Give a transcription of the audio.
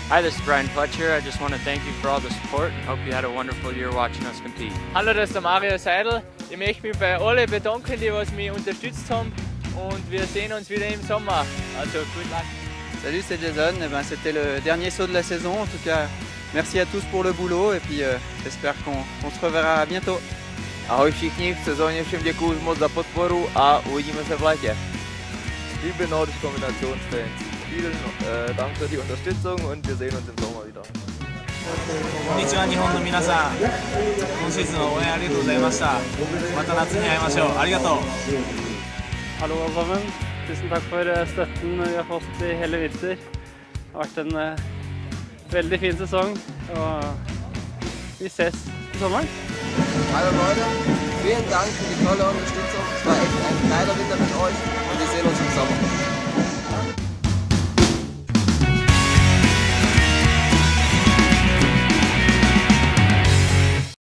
Hi, this is Brian Fletcher. I just want to thank you for all the support and hope you had a wonderful year watching us compete. Hallo, das ist der Mario Seidel. Ich möchte mich bei allen bedanken, die mich unterstützt haben, und wir sehen uns wieder im Sommer. Also, good luck. Salut, c'est Jason. C'était le dernier saut de la saison. En tout cas, merci à tous pour le boulot et puis j'espère qu'on se reverra bientôt. Ahoj všichni, v sezóně všem děkuju moc za podporu a uvidíme se v létě. Liebe Nordische Kombinationsfans, vielen Dank für die Unterstützung und wir sehen uns im Sommer wieder. こんにちは、日本の皆さん。今シーズンの応援ありがとうございました。また夏に会いましょう。ありがとう。Hallo alle sammen. Tusen takk for støtten vi har fått i hele vinter. Det har vært en veldig fin sesong, og vi ses til sommeren. Hallo Leute, vielen Dank für die tolle Unterstützung. Es war echt ein geiler